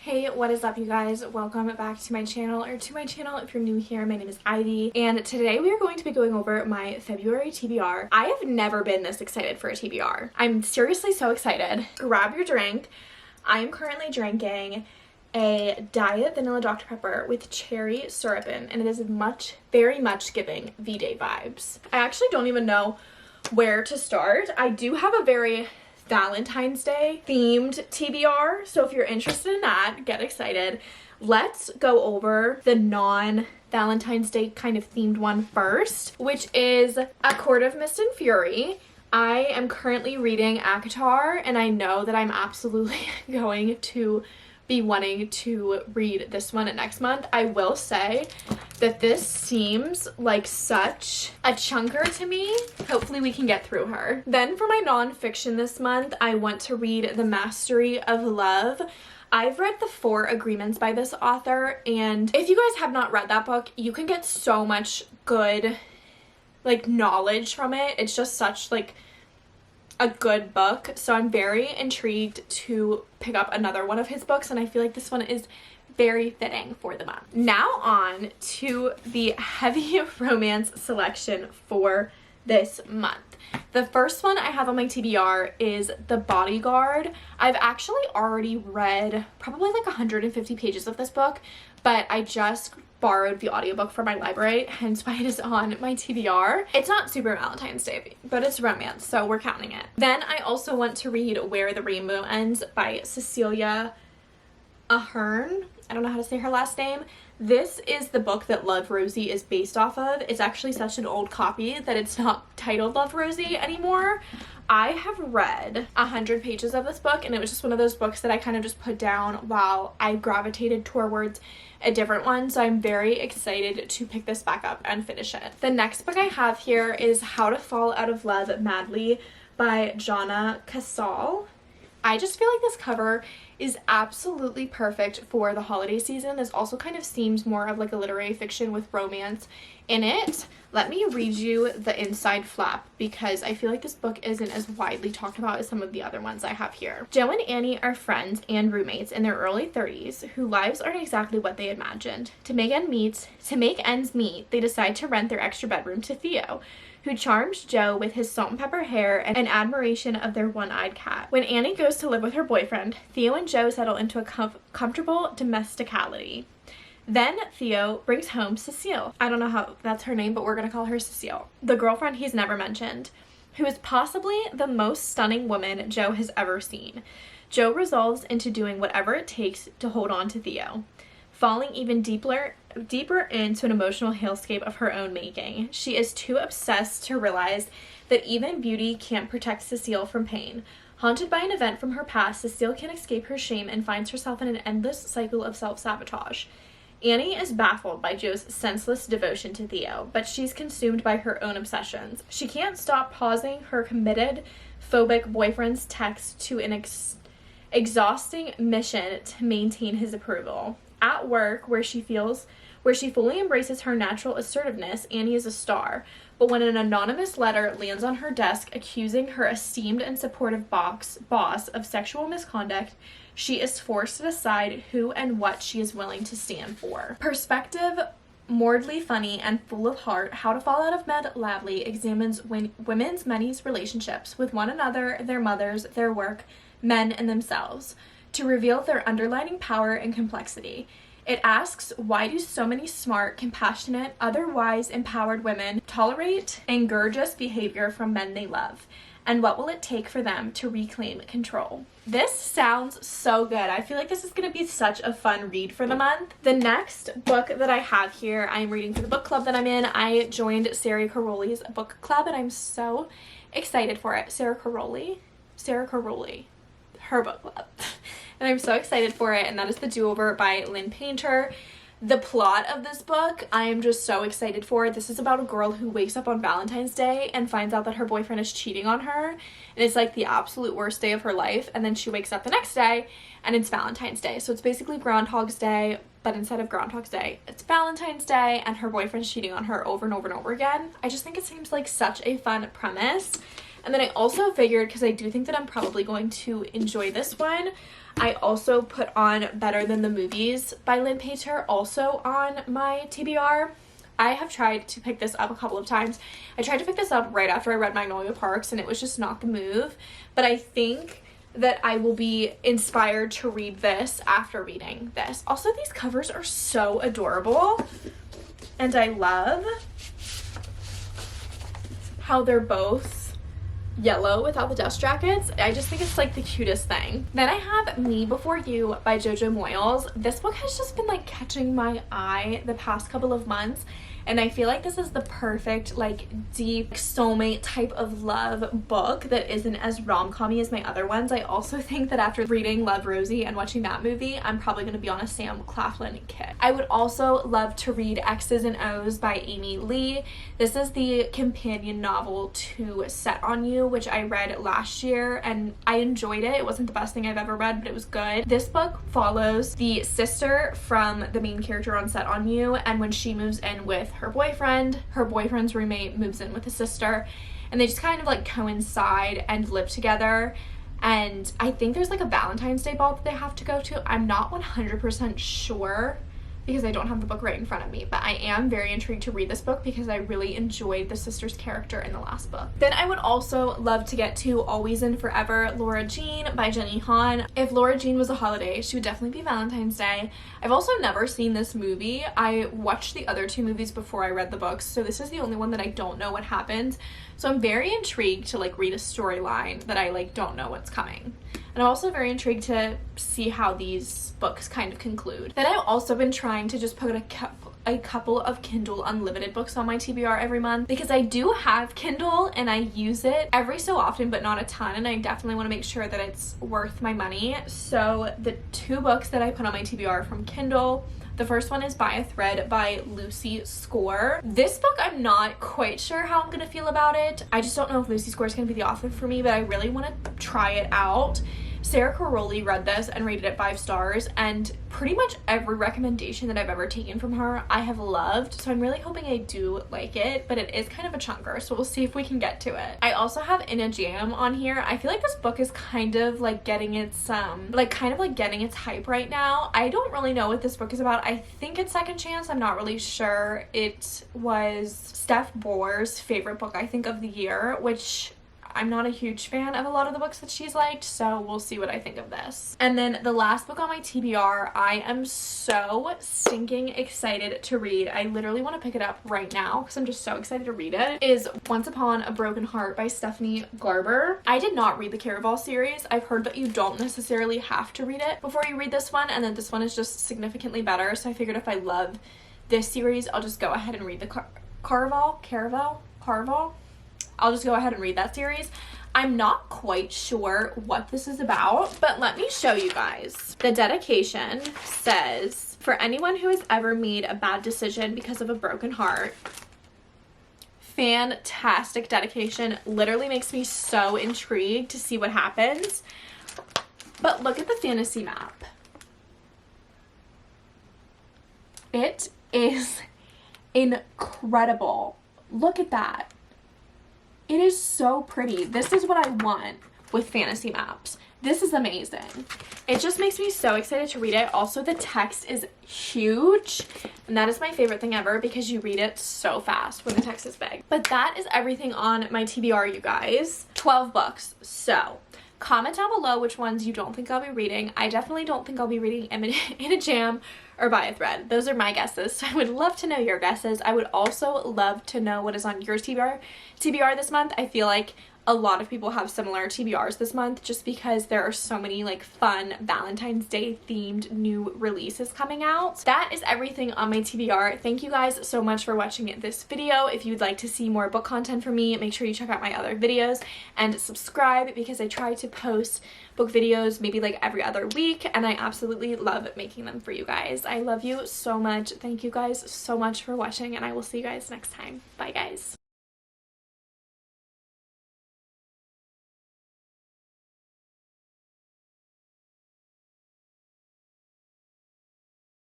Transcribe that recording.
Hey, what is up you guys? Welcome back to my channel, or to my channel if you're new here. My name is Ivy, and today we are going to be going over my February TBR. I have never been this excited for a TBR. I'm seriously so excited. Grab your drink. I am currently drinking a Diet Vanilla Dr. Pepper with cherry syrup in, and it is very much giving V-Day vibes. I actually don't even know where to start. I do have a very Valentine's Day themed TBR, so if you're interested in that, get excited. Let's go over the non-Valentine's Day kind of themed one first, which is A Court of Mist and Fury. I am currently reading ACOTAR, and I know that I'm absolutely going to be wanting to read this one next month. I will say that this seems like such a chunker to me. Hopefully we can get through her. Then for my nonfiction this month, I want to read The Mastery of Love. I've read the 4 Agreements by this author, and if you guys have not read that book, you can get so much good knowledge from it. It's just such a good book, so I'm very intrigued to pick up another one of his books, and I feel like this one is very fitting for the month. Now on to the heavy romance selection for this month. The first one I have on my TBR is The Bodyguard. I've actually already read probably 150 pages of this book, but I just borrowed the audiobook from my library, hence why it is on my TBR. It's not super Valentine's Day, but it's romance, so we're counting it. Then I also want to read Where the Rainbow Ends by Cecilia Ahern. I don't know how to say her last name. This is the book that Love, Rosie is based off of. It's actually such an old copy that it's not titled Love, Rosie anymore. I have read 100 pages of this book, and it was just one of those books that I kind of just put down while I gravitated towards a different one, so I'm very excited to pick this back up and finish it. The next book I have here is How to Fall Out of Love Madly by Jonna Casal. I just feel like this cover is absolutely perfect for the holiday season. This also kind of seems more of a literary fiction with romance in it. Let me read you the inside flap because I feel like this book isn't as widely talked about as some of the other ones I have here. Joe and Annie are friends and roommates in their early 30s whose lives aren't exactly what they imagined. To make ends meet, they decide to rent their extra bedroom to Theo, who charms Joe with his salt and pepper hair and admiration of their one-eyed cat. When Annie goes to live with her boyfriend, Theo and Joe settle into a comfortable domesticality. Then Theo brings home Cecile. I don't know how that's her name, but we're gonna call her Cecile, the girlfriend he's never mentioned, who is possibly the most stunning woman Joe has ever seen. Joe resolves into doing whatever it takes to hold on to Theo, falling even deeper into an emotional hellscape of her own making. She is too obsessed to realize that even beauty can't protect Cecile from pain. Haunted by an event from her past, Cecile can't escape her shame and finds herself in an endless cycle of self-sabotage. Annie is baffled by Joe's senseless devotion to Theo, but she's consumed by her own obsessions. She can't stop pausing her committed, phobic boyfriend's text to an exhausting mission to maintain his approval. At work, where she fully embraces her natural assertiveness, Annie is a star. But when an anonymous letter lands on her desk accusing her esteemed and supportive boss of sexual misconduct, she is forced to decide who and what she is willing to stand for. Perspective, morbidly funny, and full of heart, How to Fall Out of Madly examines women's many relationships with one another, their mothers, their work, men, and themselves, to reveal their underlying power and complexity. It asks, why do so many smart, compassionate, otherwise empowered women tolerate egregious behavior from men they love? And what will it take for them to reclaim control? This sounds so good. I feel like this is going to be such a fun read for the month. The next book that I have here, I'm reading for the book club that I'm in. I joined Sarah Caroli's book club, and I'm so excited for it. Sarah Caroli, her book club. And I'm so excited for it, and that is The Do-Over by Lynn Painter. The plot of this book, I am just so excited for. This is about a girl who wakes up on Valentine's Day and finds out that her boyfriend is cheating on her, and it's the absolute worst day of her life. And then she wakes up the next day and it's Valentine's Day, so it's basically Groundhog's Day, but instead of Groundhog's Day, it's Valentine's Day, and her boyfriend's cheating on her over and over and over again. I just think it seems like such a fun premise. And then I also figured, because I do think that I'm probably going to enjoy this one, I also put on Better Than the Movies by Lynn Pater also on my TBR. I have tried to pick this up a couple of times. I tried to pick this up right after I read Magnolia Parks and it was just not the move. But I think that I will be inspired to read this after reading this. Also, these covers are so adorable. And I love how they're both yellow without the dust jackets. I just think it's like the cutest thing. Then I have Me Before You by Jojo Moyles. This book has just been like catching my eye the past couple of months. And I feel like this is the perfect, like, deep soulmate type of love book that isn't as rom-com-y as my other ones. I also think that after reading Love, Rosie and watching that movie, I'm probably going to be on a Sam Claflin kick. I would also love to read X's and O's by Amy Lee. This is the companion novel to Set on You, which I read last year, and I enjoyed it. It wasn't the best thing I've ever read, but it was good. This book follows the sister from the main character on Set on You, and when she moves in with her boyfriend's roommate moves in with his sister, and they just kind of like coincide and live together. And I think there's like a Valentine's Day ball that they have to go to. I'm not 100% sure because I don't have the book right in front of me, but I am very intrigued to read this book because I really enjoyed the sister's character in the last book. Then I would also love to get to Always and Forever Laura Jean by Jenny Han. If Laura Jean was a holiday, she would definitely be Valentine's Day. I've also never seen this movie. I watched the other two movies before I read the books, so this is the only one that I don't know what happens. So I'm very intrigued to like read a storyline that I like don't know what's coming. And I'm also very intrigued to see how these books kind of conclude. Then I've also been trying to just put a couple of Kindle Unlimited books on my TBR every month because I do have Kindle and I use it every so often but not a ton, and I definitely want to make sure that it's worth my money. So the two books that I put on my TBR from Kindle, the first one is By a Thread by Lucy Score. This book, I'm not quite sure how I'm gonna feel about it. I just don't know if Lucy Score is gonna be the author for me, but I really want to try it out. Sarah Caroli read this and rated it 5 stars, and pretty much every recommendation that I've ever taken from her I have loved, so I'm really hoping I do like it, but it is kind of a chunker, so we'll see if we can get to it. I also have In a Jam on here. I feel like this book is kind of like getting its getting its hype right now. I don't really know what this book is about. I think it's Second Chance. I'm not really sure. It was Steph Bohr's favorite book, I think, of the year, which I'm not a huge fan of a lot of the books that she's liked, so we'll see what I think of this. And then the last book on my TBR, I am so stinking excited to read. I literally want to pick it up right now because I'm just so excited to read it, is Once Upon a Broken Heart by Stephanie Garber. I did not read the Caraval series. I've heard that you don't necessarily have to read it before you read this one, and then this one is just significantly better, so I figured if I love this series, I'll just go ahead and read the Caraval. I'll just go ahead and read that series. I'm not quite sure what this is about, but let me show you guys. The dedication says, for anyone who has ever made a bad decision because of a broken heart. Fantastic dedication. Literally makes me so intrigued to see what happens. But look at the fantasy map. It is incredible. Look at that. It is so pretty. This is what I want with fantasy maps. This is amazing. It just makes me so excited to read it. Also, the text is huge, and that is my favorite thing ever because you read it so fast when the text is big. But that is everything on my TBR, you guys. 12 books. So comment down below which ones you don't think I'll be reading. I definitely don't think I'll be reading In a Jam or By a Thread. Those are my guesses, so I would love to know your guesses. I would also love to know what is on your TBR this month. I feel like a lot of people have similar TBRs this month just because there are so many like fun Valentine's Day themed new releases coming out. That is everything on my TBR. Thank you guys so much for watching this video. If you'd like to see more book content from me, make sure you check out my other videos and subscribe because I try to post book videos maybe like every other week, and I absolutely love making them for you guys. I love you so much. Thank you guys so much for watching, and I will see you guys next time. Bye guys.